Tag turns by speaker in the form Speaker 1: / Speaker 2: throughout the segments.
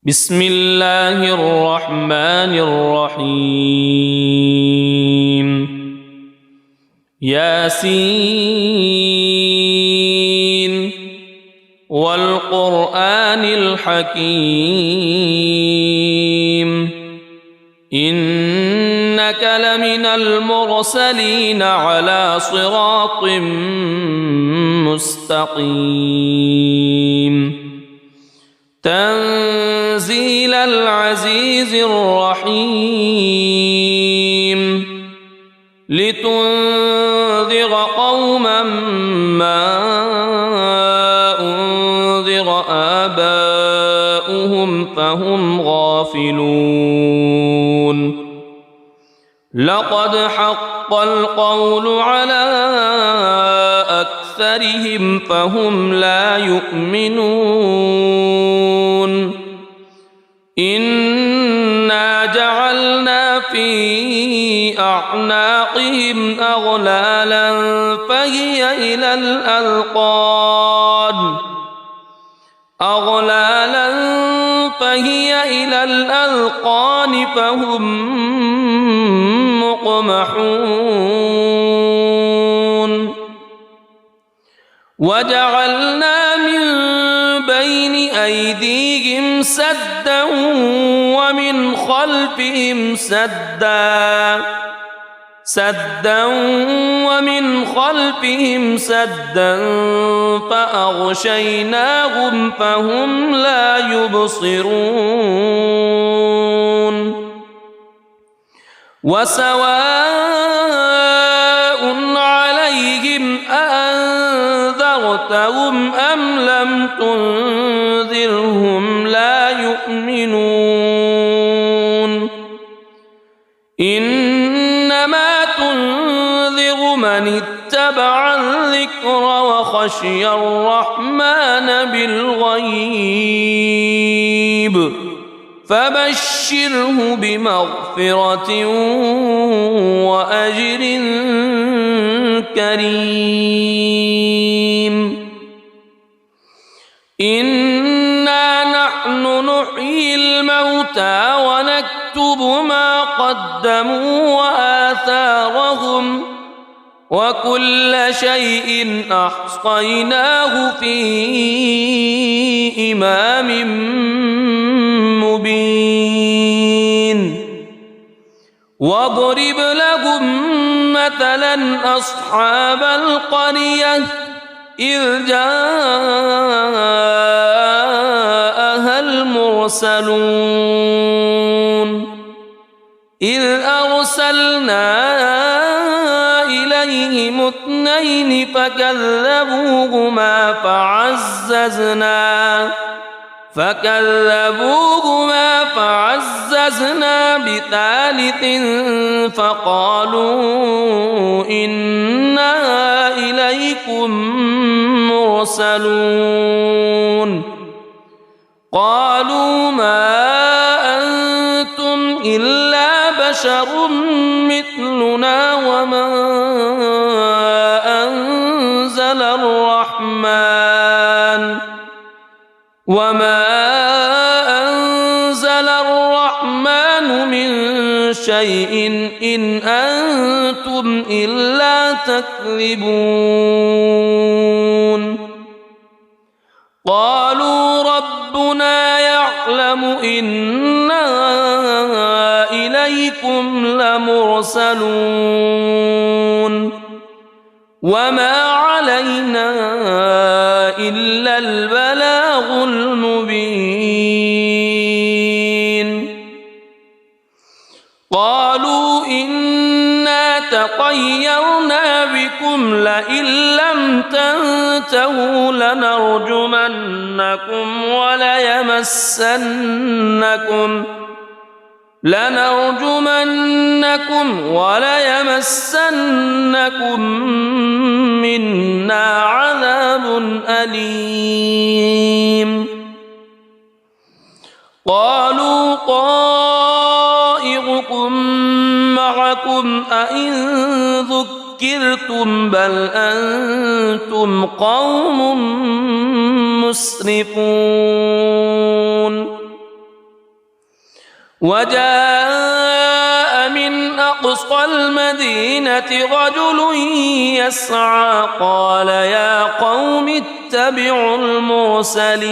Speaker 1: بسم الله الرحمن الرحيم ياسين والقرآن الحكيم إنك لمن المرسلين على صراط مستقيم تنزيل العزيز الرحيم لتنذر قوما ما أنذر آباؤهم فهم غافلون لقد حق القول على أكثرهم فهم لا يؤمنون إنا جعلنا في أعناقهم أغلالا فهي إلى الأذقان فهم مقمحون وجعلنا من بين أيديهم سدا ومن خلفهم سدا فأغشيناهم فهم لا يبصرون وسواء عليهم أأنذرتهم أم لم تنذرهم لا يؤمنون إنما تنذر من اتبع الذكر وخشي الرحمن بالغيب فبشره بمغفرة وأجر كريم إنا نحن نحيي الموتى ونكتب ما قدموا وآثارهم وكل شيء أحصيناه في إمام مبين واضرب لهم مثلا أصحاب القرية إذ جاءها المرسلون إذ أرسلنا إليهم اثنين فكذبوهما فعززنا بثالث فقالوا إنا إليكم مرسلون قالوا ما أنتم إلا بشر مثلنا وما أنزل الرحمن من شيء إن أنتم إلا تكذبون قالوا ربنا يعلم إنا إليكم لمرسلون وما علينا إلا البلاغ المبين قالوا إنا تطيرنا بكم لئن لم تنتهوا لنرجمنكم وليمسنكم منا عذاب أليم قالوا طائركم معكم أئن ذكرتم بل أنتم قوم مسرفون وجاء من أقصى المدينة رجل يسعى قال يا قوم اتبعوا المرسلين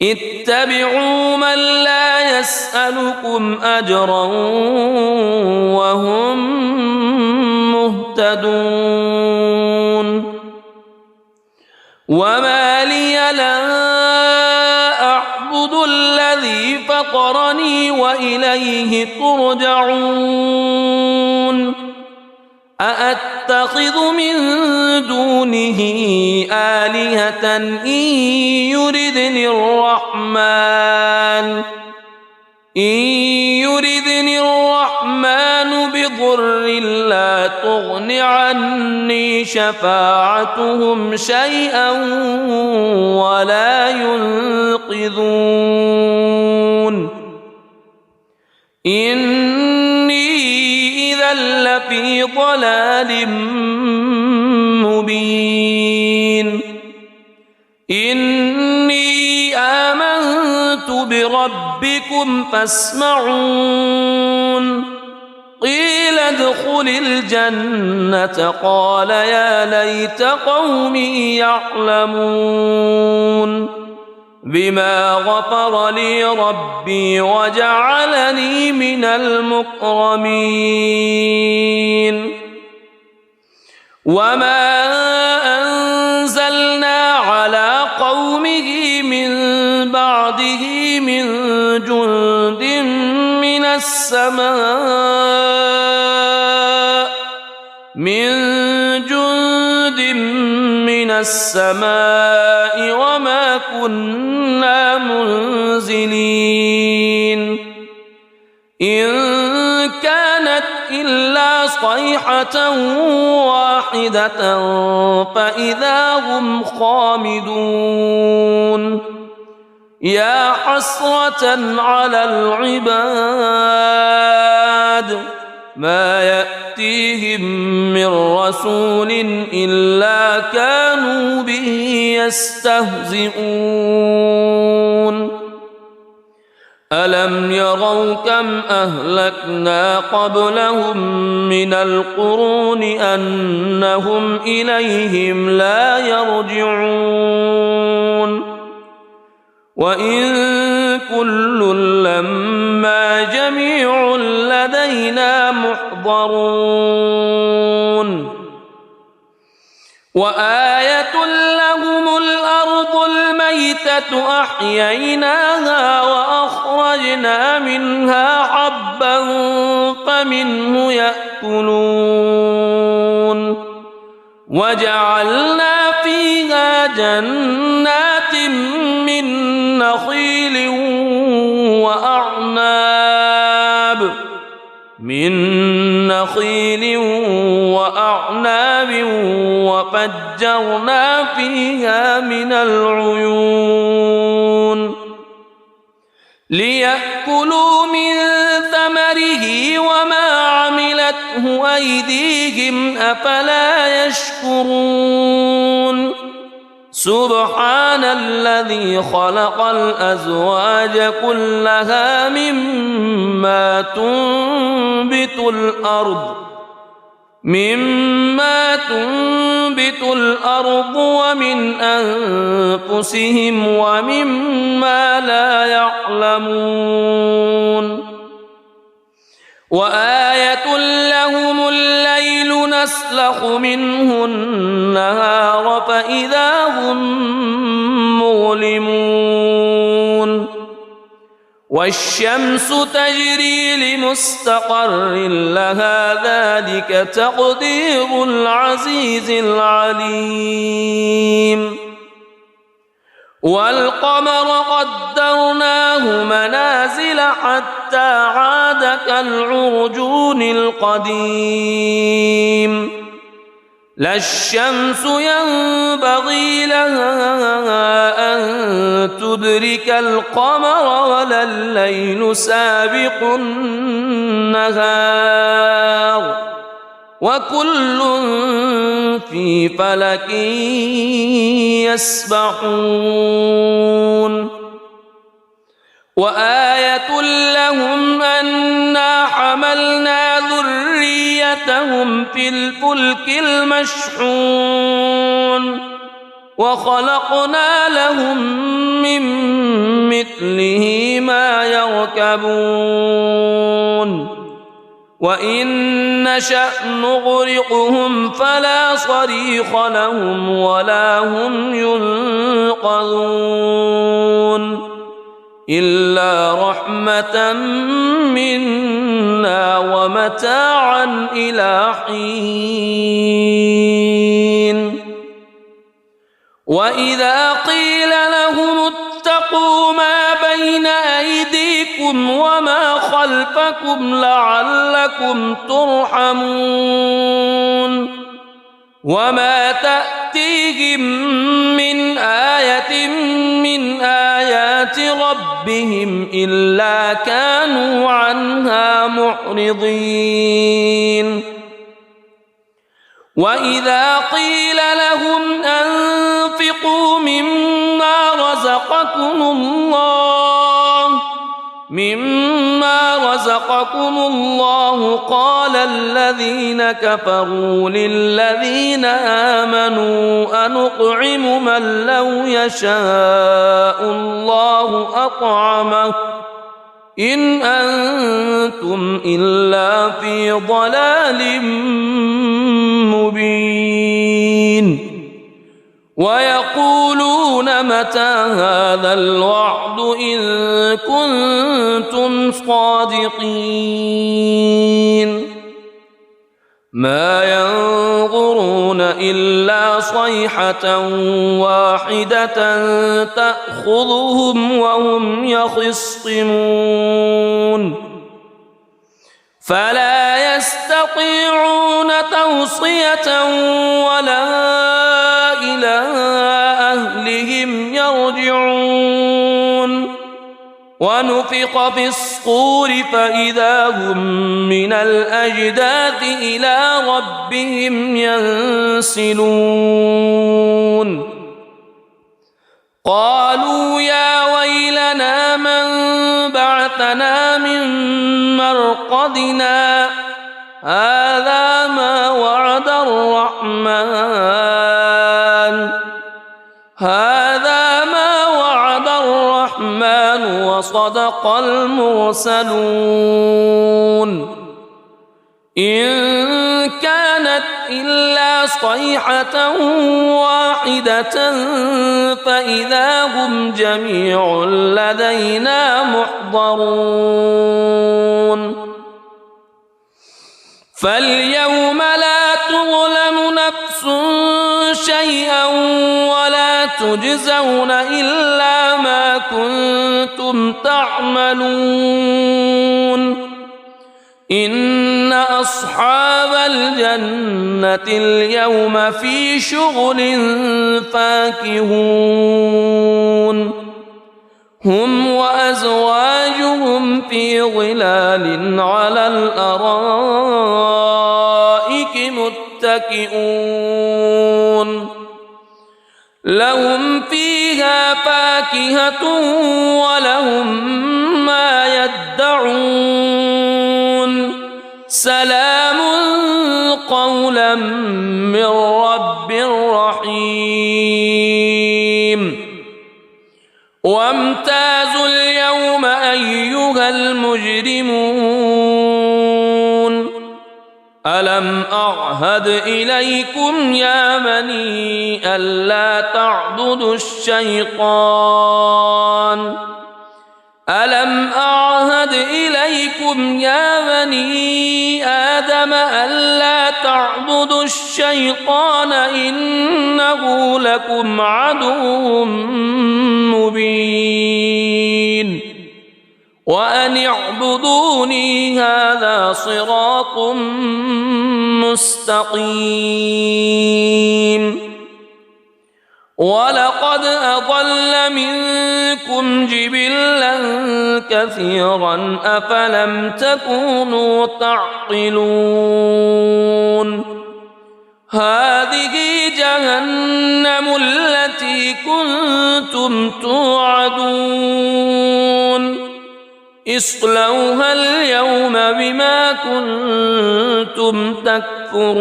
Speaker 1: اتبعوا من لا يسألكم أجرا وهم مهتدون وما لي لا أعبد الذي فطرني وإليه ترجعون أأتخذ من دونه آلهة إن يردني الرحمن بضر لا تغن عني شفاعتهم شيئا ولا ينقذون إني إذا لفي ضلال مبين إني آمنت بربكم فاسمعون قيل ادخل الجنة قال يا ليت قومي يعلمون بما غفر لي ربي وجعلني من المكرمين وما أنزلنا على قومه من بعده من جند من السماء وما كنا منزلين إن كانت إلا صيحة واحدة فإذا هم خامدون يا حسرة على العباد ما يأتيهم من رسول إلا كانوا به يستهزئون ألم يروا كم أهلكنا قبلهم من القرون أنهم إليهم لا يرجعون وإن كل لما جميع لدينا محضرون وآية لهم الأرض الميتة أحييناها وأخرجنا منها حبا فمنه يأكلون وجعلنا فيها جنات من نخيل وأعناب وفجرنا فيها من العيون ليأكلوا من ثمره وما عملته أيديهم أفلا يشكرون سبحان الذي خلق الأزواج كلها مما تنبت الأرض ومن أنفسهم ومما لا يعلمون وآية لهم الليل نسلخ منه النهار فإذا هم مظلمون والشمس تجري لمستقر لها ذلك تقدير العزيز العليم والقمر قدرناه منازل حتى عاد كالعرجون القديم لا الشمس ينبغي لها أن تدرك القمر ولا الليل سابق النهار وكل في فلك يسبحون وآية لهم أنا حملنا ذريتهم في الفلك المشحون وخلقنا لهم من مثله ما يركبون وإن نشأ نغرقهم فلا صريخ لهم ولا هم ينقذون إلا رحمة منا ومتاعا إلى حين وإذا قيل لهم اتقوا ما بين أيديكم وما خلفكم لعلكم ترحمون وما تأتيهم من آية من آيات ربهم إلا كانوا عنها معرضين وإذا قيل لهم أنفقوا مما رزقكم الله قال الذين كفروا للذين آمنوا أنطعم من لو يشاء الله أطعمه إن أنتم إلا في ضلال مبين ويقولون متى هذا الوعد إن كنتم صادقين ما ينظرون إلا صيحة واحدة تأخذهم وهم يخصمون فلا يستطيعون توصية ولا إلى أهلهم يرجعون ونفخ في الصور فإذا هم من الأجداث إلى ربهم ينسلون قالوا يا ويلنا من بعثنا من مرقدنا هذا ما وعد الرحمن وصدق المرسلون إن كانت إلا صيحة واحدة فإذا هم جميع لدينا محضرون فاليوم لا تظلم نفس شيئا ولا تجزون إلا ما كنتم تعملون إن أصحاب الجنة اليوم في شغل فاكهون هم وأزواجهم في ظلال على الأرائك متكئون لهم فيها فاكهة ولهم ما يدعون سلام قولا من رب رحيم وامتازوا اليوم أيها المجرمون ألم أعهد إليكم يا بني ألا تعبدوا الشيطان ألم أعهد إليكم يا بني آدم ألا تعبدوا الشيطان إنه لكم عدو مبين وأن اعبدوني هذا صراط مستقيم ولقد أضل منكم جبلا كثيرا أفلم تكونوا تعقلون هذه جهنم التي كنتم توعدون اصلوها اليوم بما كنتم تكفرون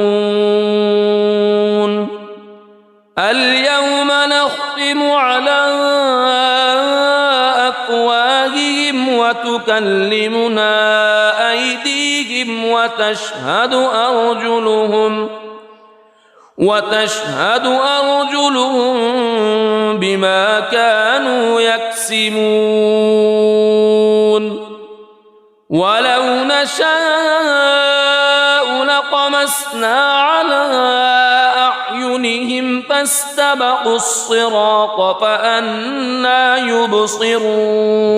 Speaker 1: اليوم نختم على أفواههم وتكلمنا أيديهم وتشهد أرجلهم بما كانوا يكسبون ولو نشاء لطمسنا على أعينهم فاستبقوا الصراط فأنى يبصرون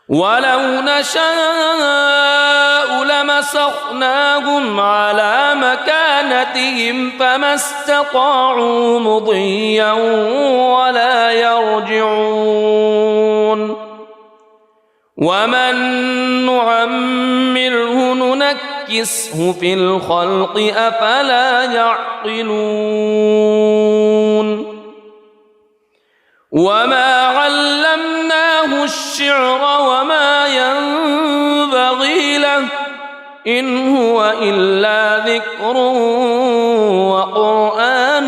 Speaker 1: ولو نشاء لمسخناهم على مكانتهم فما استطاعوا مضيا ولا يرجعون ومن نعمره ننكسه في الخلق أفلا يعقلون وما علمناه الشعر وما ينبغي له إن هو إلا ذكر وقرآن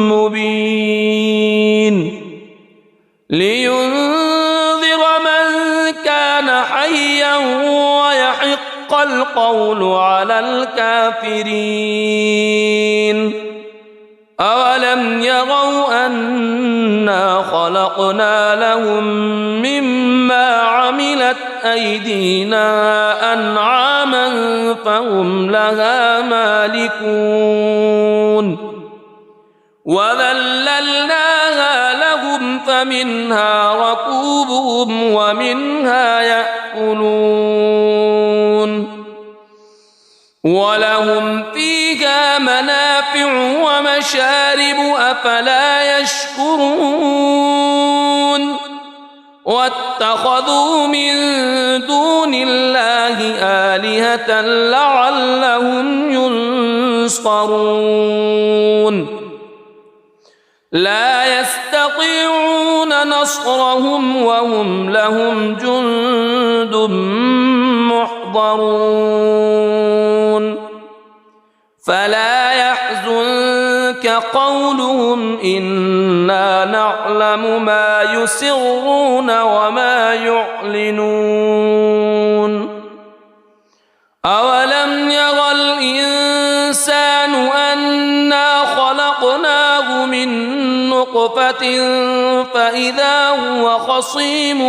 Speaker 1: مبين لينذر من كان حيا ويحق القول على الكافرين أولم يروا أنا خلقنا لهم مما عملت أيدينا أنعاما فهم لها مالكون وذللناها لهم فمنها ركوبهم ومنها يأكلون ولهم فيها منافع ومشارب أفلا يشكرون واتخذوا من دون الله آلهة لعلهم ينصرون لا يستطيعون نصرهم وهم لهم جند محضرون فلا يحزنك قولهم إنا نعلم ما يسرون وما يعلنون أولم يرى الإنسان أنا خلقناه من نطفة فإذا هو خصيم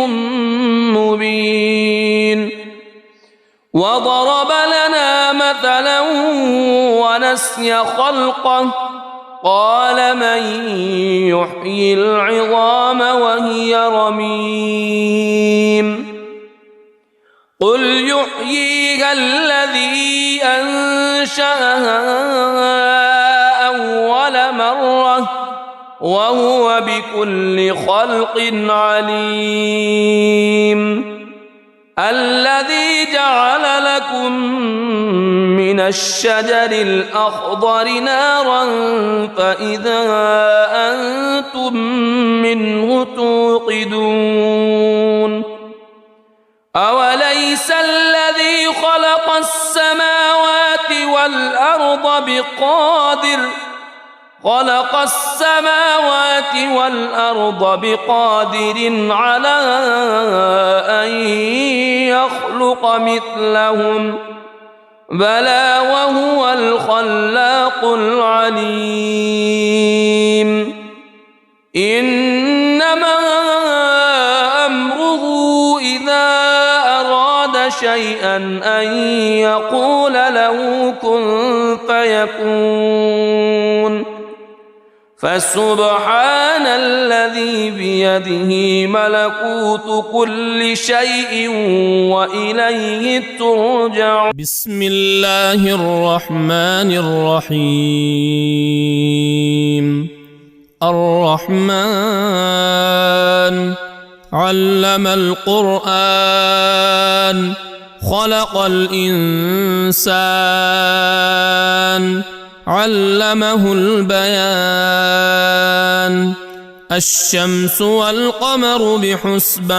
Speaker 1: مبين وضرب لنا مثلا ونسي خلقه قال من يحيي العظام وهي رميم قل يحييها الذي أنشأها أول مرة وهو بكل خلق عليم الذي جعل لكم من الشجر الأخضر نارا فإذا أنتم منه توقدون أوليس الذي خلق السماوات والأرض بقادر على أن يخلق مثلهم بلى وهو الخلاق العليم إنما أمره إذا أراد شيئا أن يقول له كن فيكون فسبحان الذي بيده ملكوت كل شيء وإليه ترجع. بسم الله الرحمن الرحيم. الرحمن علم القرآن خلق الإنسان علمه البيان الشمس والقمر بحسبان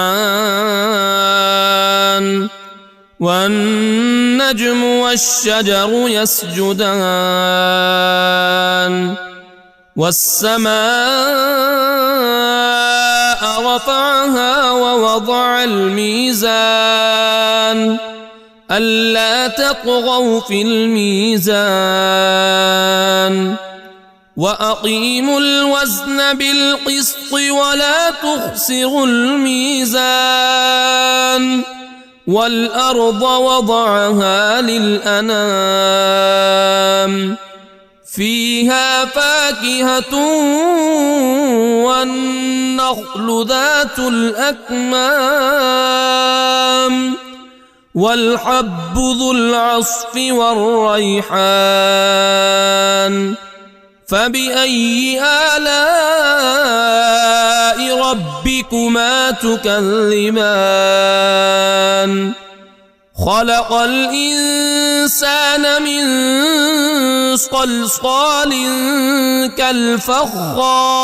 Speaker 1: والنجم والشجر يسجدان والسماء رفعها ووضع الميزان ألا تطغوا في الميزان وأقيموا الوزن بالقسط ولا تخسروا الميزان والأرض وضعها للأنام فيها فاكهة والنخل ذات الأكمام والحب ذو العصف والريحان فبأي آلاء ربكما تكذبان خلق الإنسان من صلصال كالفخار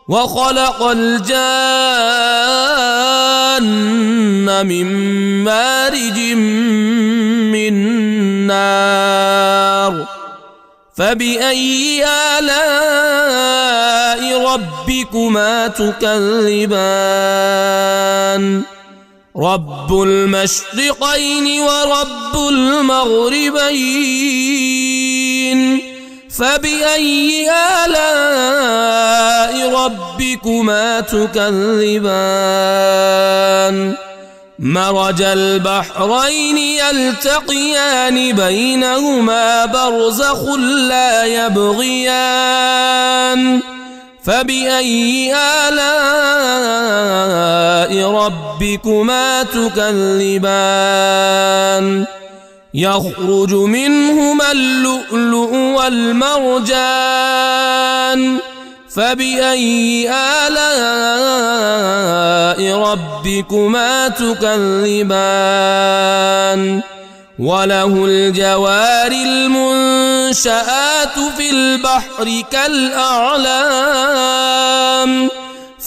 Speaker 1: وخلق الجان من مارج من نار فبأي آلاء ربكما تكذبان رب المشرقين ورب المغربين فبأي آلاء ربكما تكذبان مرج البحرين يلتقيان بينهما برزخ لا يبغيان فبأي آلاء ربكما تكذبان يخرج منهما اللؤلؤ والمرجان فبأي آلاء ربكما تكذبان وله الجوار المنشآت في البحر كالأعلام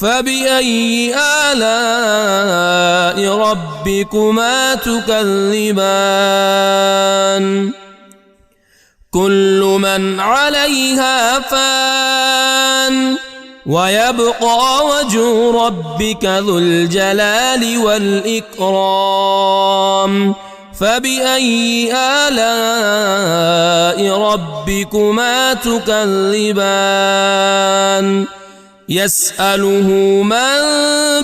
Speaker 1: فبأي آلاء ربكما تكذبان كل من عليها فان ويبقى وجه ربك ذو الجلال والإكرام فبأي آلاء ربكما تكذبان يسأله من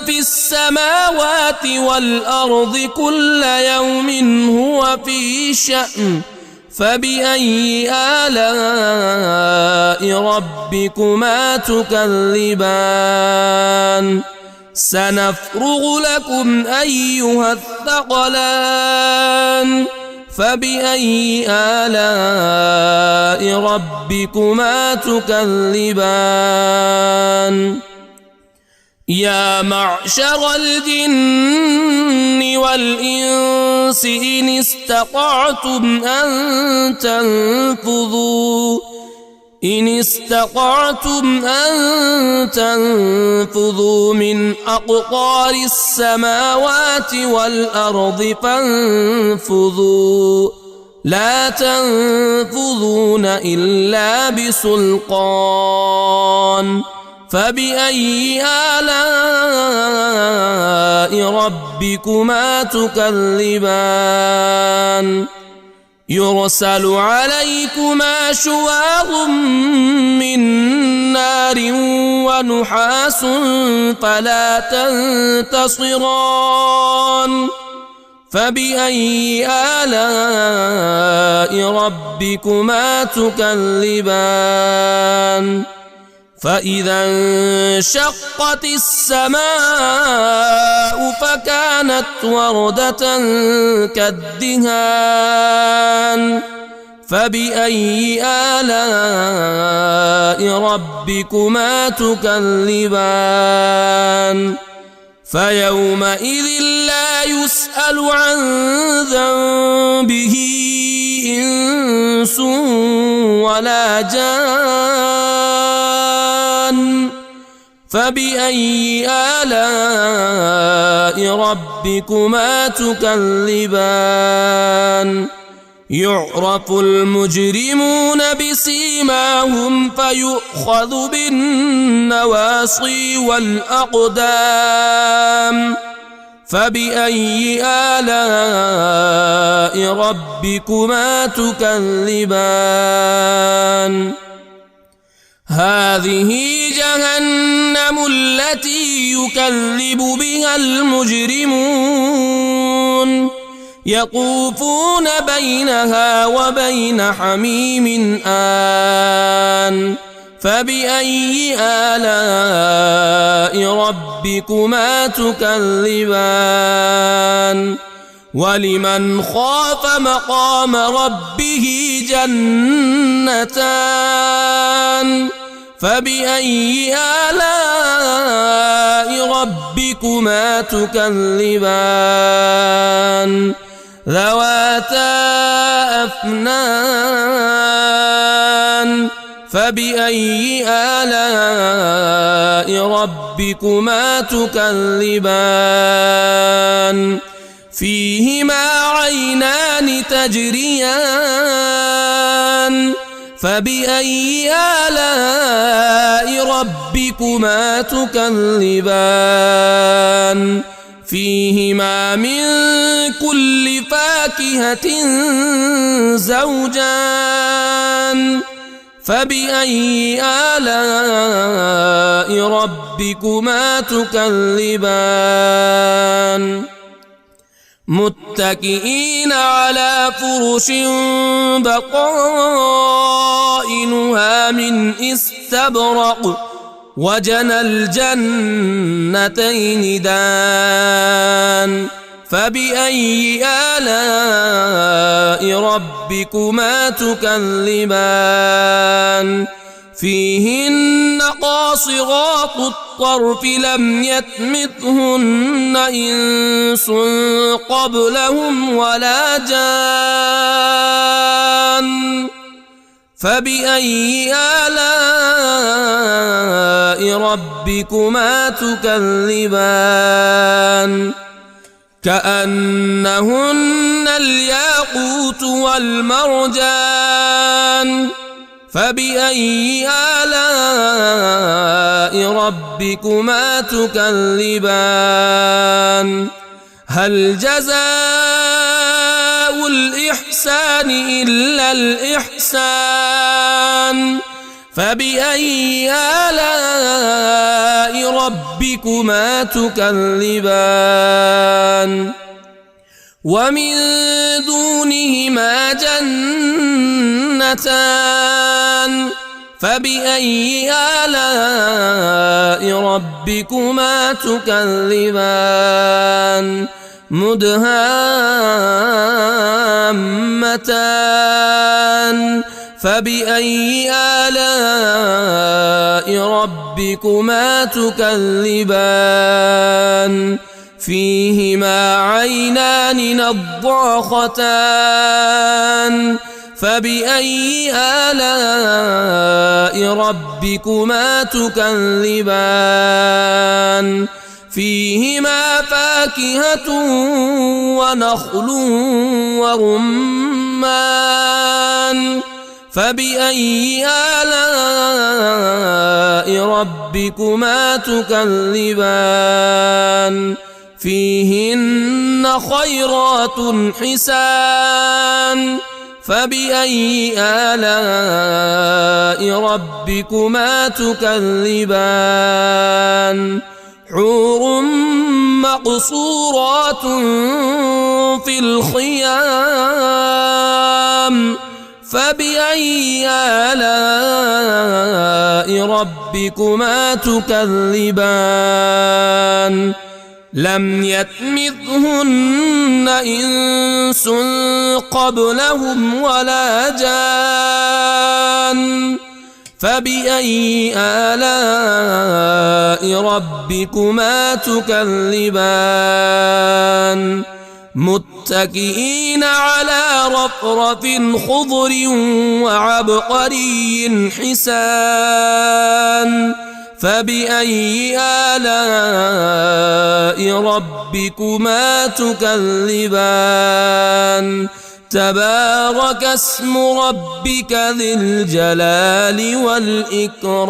Speaker 1: في السماوات والأرض كل يوم هو في شأن فبأي آلاء ربكما تكذبان سنفرغ لكم أيها الثقلان فبأي آلاء ربكما تكذبان يا معشر الجن والإنس إن استطعتم أن تنفذوا من أقطار السماوات والأرض فانفذوا لا تنفذون إلا بسلطان فبأي آلاء ربكما تكذبان يرسل عليكما شواظ من نار ونحاس فلا تنتصران فبأي آلاء ربكما تكذبان فإذا انشقت السماء فكانت وردة كالدهان فبأي آلاء ربكما تكذبان فيومئذ لا يسأل عن ذنبه إنس ولا جان فبأي آلاء ربكما تكذبان يعرف المجرمون بسيماهم فيؤخذ بالنواصي والأقدام فبأي آلاء ربكما تكذبان هذه جهنم التي يكذب بها المجرمون يطوفون بينها وبين حميم آن فبأي آلاء ربكما تكذبان ولمن خاف مقام ربه جنتان فبأي آلاء ربكما تكذبان ذواتا أفنان فبأي آلاء ربكما تكذبان فيهما عينان تجريان فبأي آلاء ربكما تكذبان فيهما من كل فاكهة زوجان فبأي آلاء ربكما تكذبان متكئين على فرش بطائنها من استبرق وجنى الجنتين دان فبأي آلاء ربكما تكذبان فيهن قاصرات الطرف لم يطمثهن إنس قبلهم ولا جان فبأي آلاء ربكما تكذبان كأنهن الياقوت والمرجان فبأي آلاء ربكما تكذبان هل جزاء الإحسان إلا الإحسان فبأي آلاء ربكما تكذبان ومن دونهما جنتان فبأي آلاء ربكما تكذبان مدهامتان فبأي آلاء ربكما تكذبان فيهما عينان نضاختان فبأي آلاء ربكما تكذبان فيهما فاكهة ونخل ورمان فبأي آلاء ربكما تكذبان فيهن خيرات حسان فبأي آلاء ربكما تكذبان حور مقصورات في الخيام فبأي آلاء ربكما تكذبان لم يطمثهن إنس قبلهم ولا جان فبأي آلاء ربكما تكذبان متكئين على رفرف خضر وعبقري حسان فبأي آلاء ربكما تكذبان تبارك اسم ربك ذي الجلال والإكرام